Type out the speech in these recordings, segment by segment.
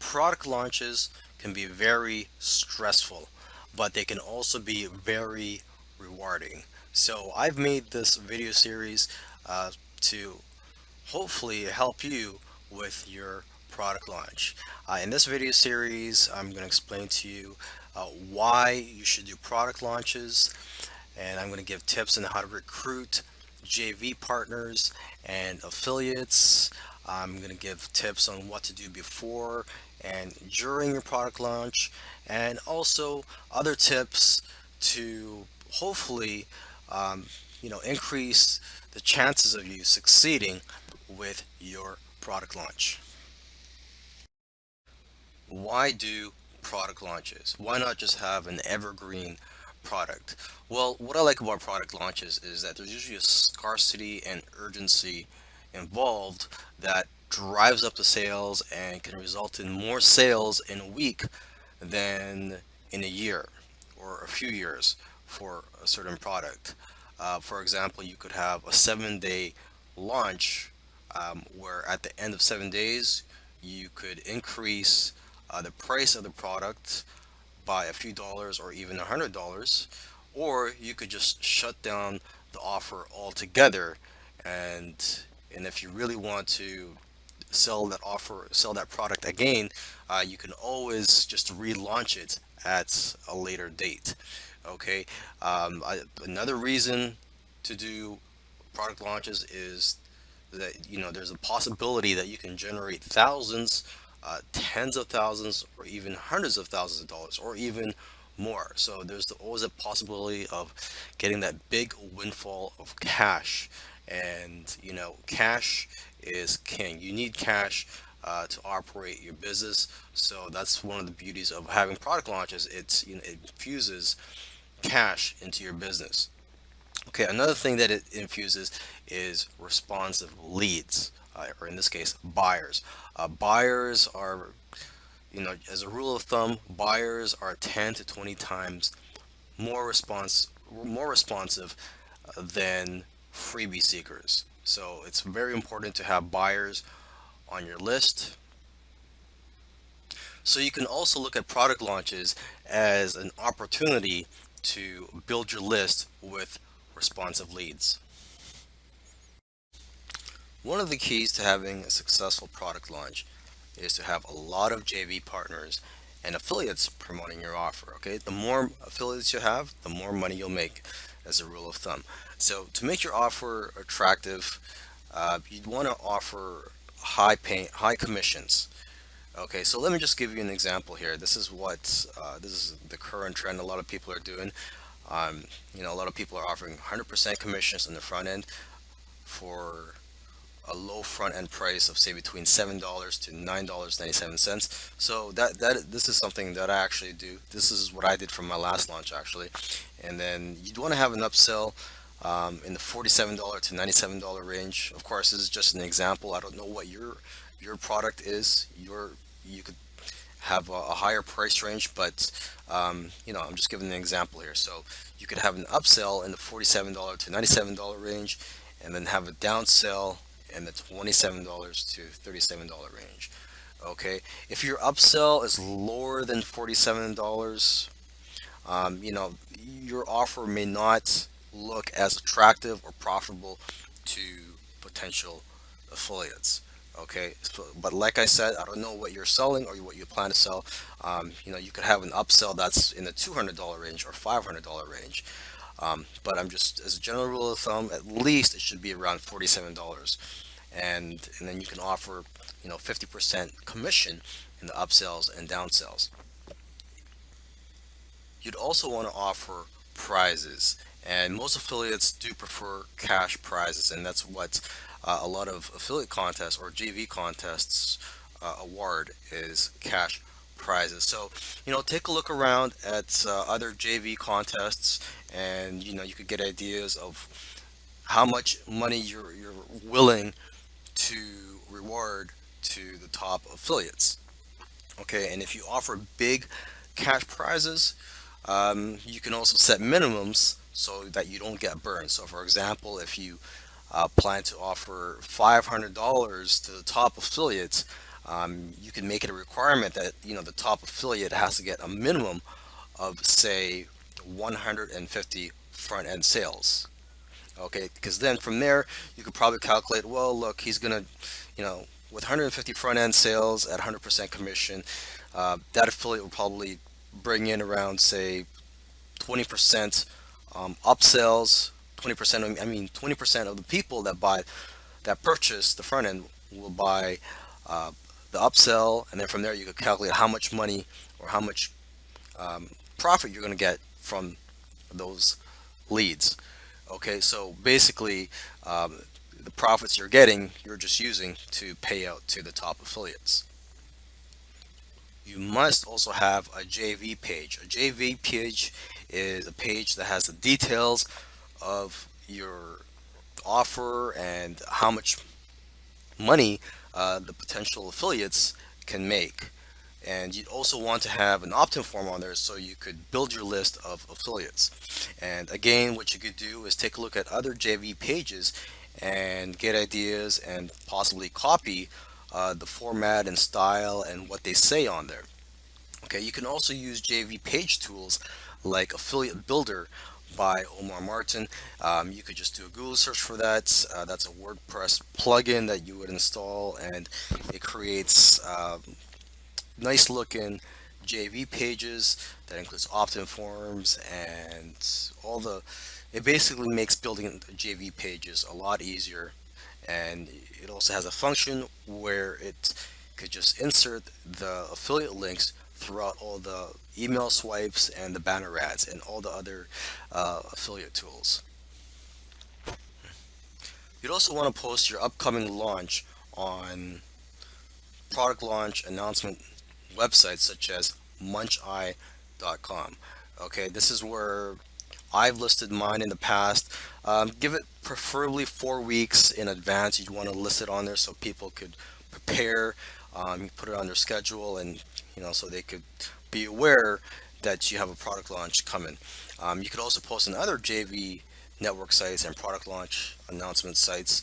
Product launches can be very stressful, but they can also be very rewarding. So I've made this video series to hopefully help you with your product launch. In this video series, I'm going to explain to you why you should do product launches, and I'm going to give tips on how to recruit JV partners and affiliates. I'm going to give tips on what to do before and during your product launch, and also other tips to hopefully, um, increase the chances of you succeeding with your product launch. Why do product launches? Why not just have an evergreen product? Well, what I like about product launches is that there's usually a scarcity and urgency involved that drives up the sales and can result in more sales in a week than in a year or a few years for a certain product. For example, you could have a 7 day launch where at the end of 7 days, you could increase the price of the product by a few dollars or even $100, or you could just shut down the offer altogether. And if you really want to sell that product again, you can always just relaunch it at a later date. Okay. Another reason to do product launches is that there's a possibility that you can generate thousands, tens of thousands, or even hundreds of thousands of dollars, or even more. So there's always a possibility of getting that big windfall of cash, and cash is king. You need cash to operate your business. So that's one of the beauties of having product launches. It infuses cash into your business. Okay, another thing that it infuses is responsive leads, or in this case, buyers. Buyers are, as a rule of thumb, buyers are 10 to 20 times more more responsive than freebie seekers. So it's very important to have buyers on your list. So you can also look at product launches as an opportunity to build your list with responsive leads. One of the keys to having a successful product launch is to have a lot of JV partners and affiliates promoting your offer. Okay, the more affiliates you have, the more money you'll make, as a rule of thumb. So to make your offer attractive, you'd want to offer high commissions. Okay, so let me just give you an example here. This is the current trend. A lot of people are doing. A lot of people are offering 100% commissions on the front end for a low front end price of say between $7 to $9.97. So that this is something that I actually do. This is what I did for my last launch actually. And then you'd want to have an upsell in the $47 to $97 range. Of course, this is just an example. I don't know what your product is. You could have a higher price range, but I'm just giving an example here. So you could have an upsell in the $47 to $97 range, and then have a downsell in the $27 to $37 range. Okay, if your upsell is lower than $47, your offer may not look as attractive or profitable to potential affiliates. Okay, but like I said, I don't know what you're selling or what you plan to sell. You could have an upsell that's in the $200 range or $500 range. But I'm just, as a general rule of thumb, at least it should be around $47, and then you can offer 50% commission in the upsells and downsells. You'd also want to offer prizes, and most affiliates do prefer cash prizes, and that's what a lot of affiliate contests or JV contests award is cash prizes. So, take a look around at other JV contests, and you could get ideas of how much money you're willing to reward to the top affiliates. Okay, and if you offer big cash prizes, you can also set minimums so that you don't get burned. So, for example, if you plan to offer $500 to the top affiliates, You can make it a requirement that the top affiliate has to get a minimum of, say, 150 front end sales. Okay, because then from there you could probably calculate, well, look, he's gonna, with 150 front end sales at 100% commission, that affiliate will probably bring in around, say, 20% upsells. 20%, I mean, 20% of the people that purchase the front end will buy uh, the upsell, and then from there you could calculate how much money or how much profit you're going to get from those leads. Okay, so basically, the profits you're getting, you're just using to pay out to the top affiliates. You must also have a JV page. A JV page is a page that has the details of your offer and how much money the potential affiliates can make. And you'd also want to have an opt-in form on there so you could build your list of affiliates. And again, what you could do is take a look at other JV pages and get ideas and possibly copy the format and style and what they say on there. Okay, you can also use JV page tools like Affiliate Builder by Omar Martin. You could just do a Google search for that. That's a WordPress plugin that you would install, and it creates nice looking JV pages that includes opt-in forms and all the. It basically makes building JV pages a lot easier, and it also has a function where it could just insert the affiliate links throughout all the email swipes and the banner ads and all the other affiliate tools. You'd also want to post your upcoming launch on product launch announcement websites such as muncheye.com. Okay, this is where I've listed mine in the past. Give it preferably 4 weeks in advance. You'd want to list it on there so people could prepare. You put it on their schedule, and so they could be aware that you have a product launch coming. You could also post on other JV network sites and product launch announcement sites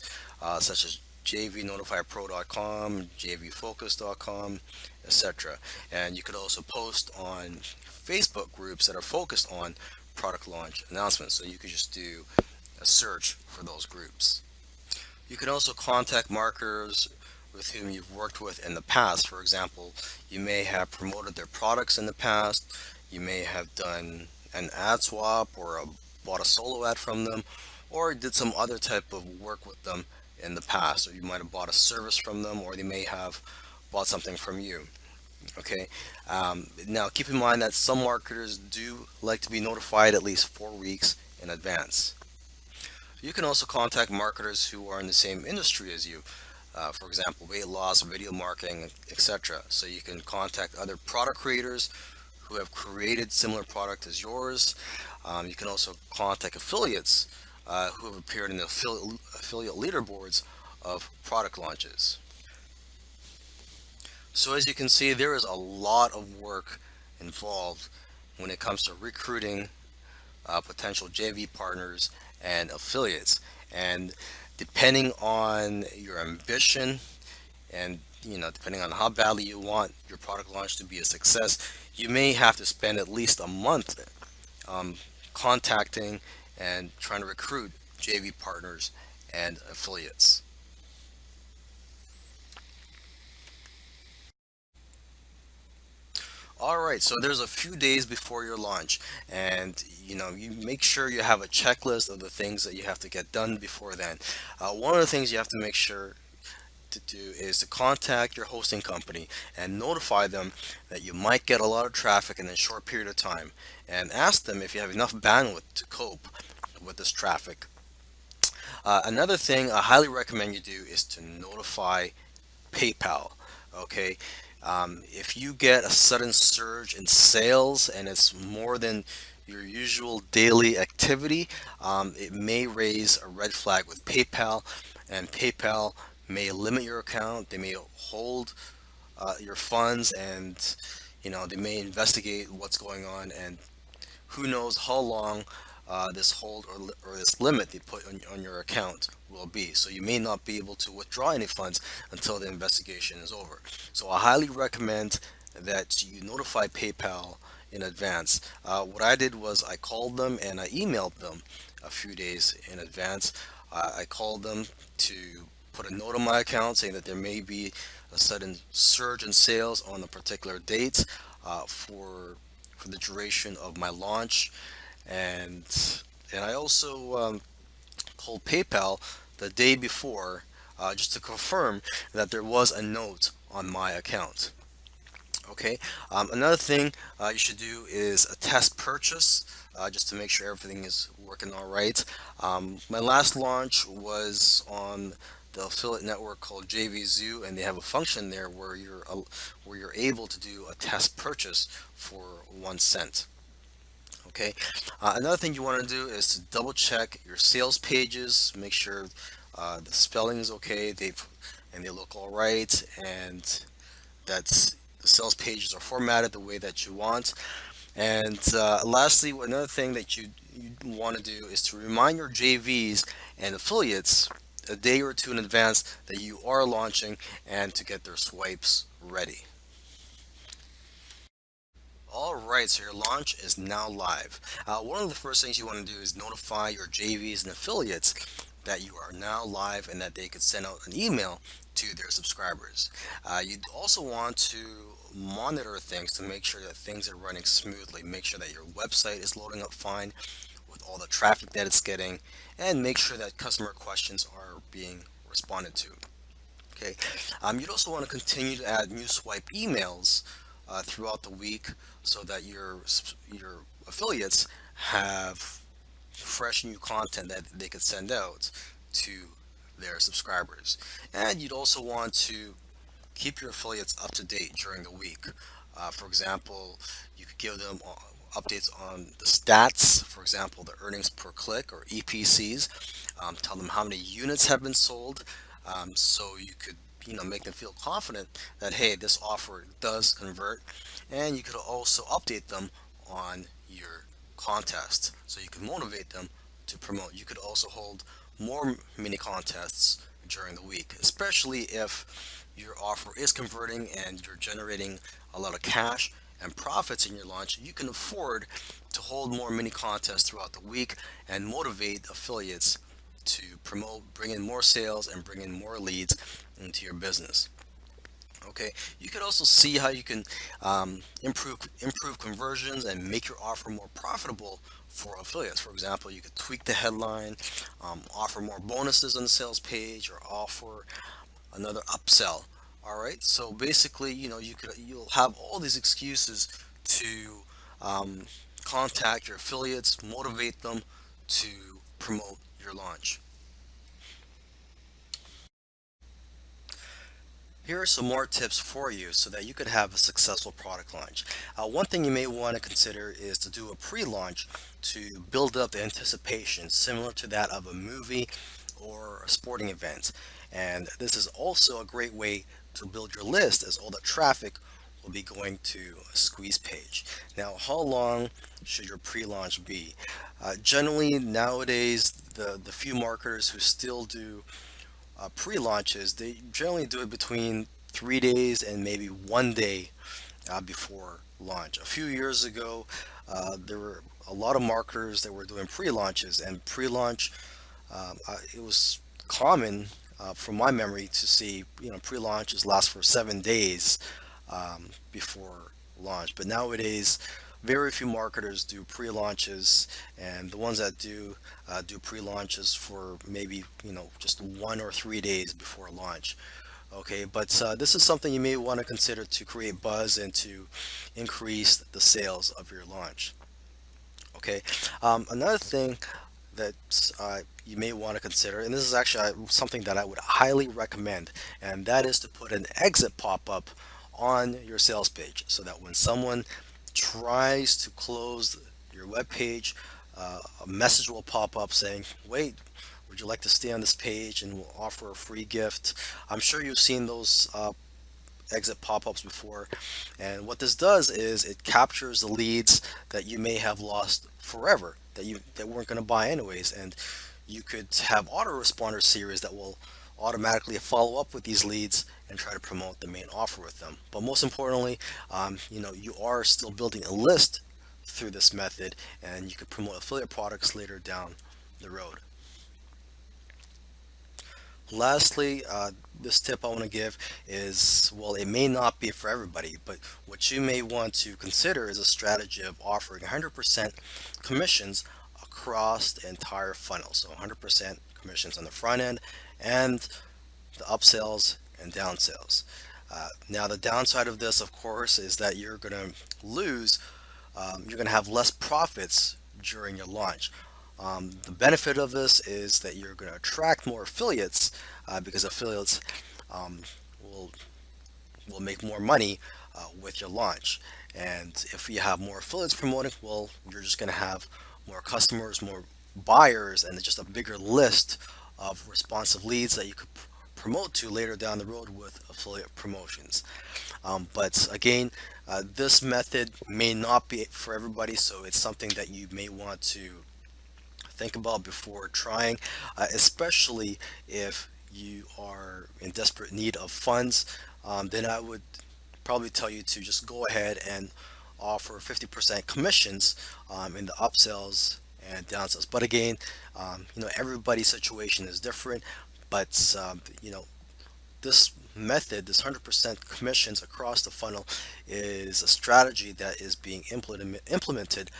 such as jvnotifypro.com, jvfocus.com, etc. And you could also post on Facebook groups that are focused on product launch announcements. So you could just do a search for those groups. You can also contact marketers with whom you've worked with in the past. For example, you may have promoted their products in the past. You may have done an ad swap or bought a solo ad from them, or did some other type of work with them in the past. Or you might have bought a service from them, or they may have bought something from you. Okay. Now, keep in mind that some marketers do like to be notified at least 4 weeks in advance. You can also contact marketers who are in the same industry as you. For example, weight loss, video marketing, etc. So you can contact other product creators who have created similar product as yours. You can also contact affiliates who have appeared in the affiliate leaderboards of product launches. So as you can see, there is a lot of work involved when it comes to recruiting potential JV partners and affiliates. And depending on your ambition and depending on how badly you want your product launch to be a success, you may have to spend at least a month um, contacting and trying to recruit JV partners and affiliates. All right, so there's a few days before your launch, and you make sure you have a checklist of the things that you have to get done before then. One of the things you have to make sure to do is to contact your hosting company and notify them that you might get a lot of traffic in a short period of time, and ask them if you have enough bandwidth to cope with this traffic. Another thing I highly recommend you do is to notify PayPal. Okay, if you get a sudden surge in sales and it's more than your usual daily activity, it may raise a red flag with PayPal, and PayPal may limit your account. They may hold your funds, and they may investigate what's going on, and who knows how long this hold or this limit they put on your account will be. So you may not be able to withdraw any funds until the investigation is over. So I highly recommend that you notify PayPal in advance. What I did was I called them and I emailed them a few days in advance. I called them to put a note on my account saying that there may be a sudden surge in sales on a particular date for the duration of my launch, and I also called PayPal the day before just to confirm that there was a note on my account. Okay. Another thing you should do is a test purchase just to make sure everything is working all right. My last launch was on the affiliate network called JVZoo, and they have a function there where you're able to do a test purchase for 1 cent. Okay. Another thing you want to do is to double check your sales pages, make sure the spelling is okay, they look all right, and that's the sales pages are formatted the way that you want. And lastly, another thing that you want to do is to remind your JVs and affiliates a day or two in advance that you are launching and to get their swipes ready. All right, so your launch is now live. One of the first things you want to do is notify your JVs and affiliates that you are now live and that they could send out an email to their subscribers. You'd also want to monitor things to make sure that things are running smoothly. Make sure that your website is loading up fine with all the traffic that it's getting, and make sure that customer questions are being responded to. Okay. You'd also want to continue to add new swipe emails throughout the week so that your affiliates have fresh new content that they could send out to their subscribers. And you'd also want to keep your affiliates up to date during the week. For example, you could give them updates on the stats, for example, the earnings per click or EPCs. Tell them how many units have been sold, so you could make them feel confident that hey, this offer does convert, and you could also update them on your contest, so you can motivate them to promote. You could also hold more mini contests during the week, especially if your offer is converting and you're generating a lot of cash and profits in your launch. You can afford to hold more mini contests throughout the week and motivate affiliates to promote, bring in more sales, and bring in more leads into your business. Okay, you could also see how you can improve conversions and make your offer more profitable for affiliates. For example, you could tweak the headline, offer more bonuses on the sales page, or offer another upsell. All right, so basically, you'll have all these excuses to um, contact your affiliates, motivate them to promote your launch. Here are some more tips for you so that you could have a successful product launch. One thing you may want to consider is to do a pre-launch to build up the anticipation, similar to that of a movie or a sporting event. And this is also a great way to build your list, as all the traffic will be going to a squeeze page. Now, how long should your pre-launch be? Generally, nowadays, the few marketers who still do pre-launches, they generally do it between 3 days and maybe 1 day before launch. A few years ago, there were a lot of marketers that were doing pre-launches, and pre-launch, it was common from my memory to see pre-launches last for 7 days before launch. But nowadays, very few marketers do pre-launches, and the ones that do pre-launches for maybe just 1 or 3 days before launch. Okay, but this is something you may want to consider to create buzz and to increase the sales of your launch. Okay, another thing that you may want to consider, and this is actually something that I would highly recommend, and that is to put an exit pop-up on your sales page so that when someone tries to close your web page, a message will pop up saying, "Wait, would you like to stay on this page and we'll offer a free gift?" I'm sure you've seen those exit pop-ups before, and what this does is it captures the leads that you may have lost forever that weren't going to buy anyways. And you could have autoresponder series that will automatically follow up with these leads and try to promote the main offer with them. But most importantly, you are still building a list through this method, and you could promote affiliate products later down the road. Lastly, this tip I want to give is, well, it may not be for everybody, but what you may want to consider is a strategy of offering 100% commissions across the entire funnel. So 100% commissions on the front end and the upsells and downsales. Now, the downside of this, of course, is that you're going to have less profits during your launch. The benefit of this is that you're going to attract more affiliates because affiliates um, will will make more money with your launch. And if you have more affiliates promoting, well, you're just going to have more customers, more buyers, and just a bigger list of responsive leads that you could promote to later down the road with affiliate promotions. But again, this method may not be for everybody, so it's something that you may want to think about before trying, especially if you are in desperate need of funds. Then I would probably tell you to just go ahead and offer 50% commissions in the upsells and downsells. But again, everybody's situation is different. But this method, this 100% commissions across the funnel, is a strategy that is being implemented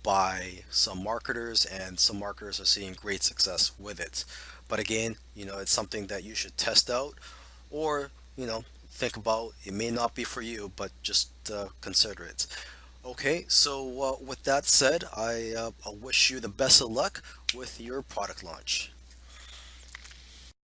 by some marketers, and some marketers are seeing great success with it. But again, it's something that you should test out, or think about. It may not be for you, but just consider it. Okay, so with that said, I wish you the best of luck with your product launch.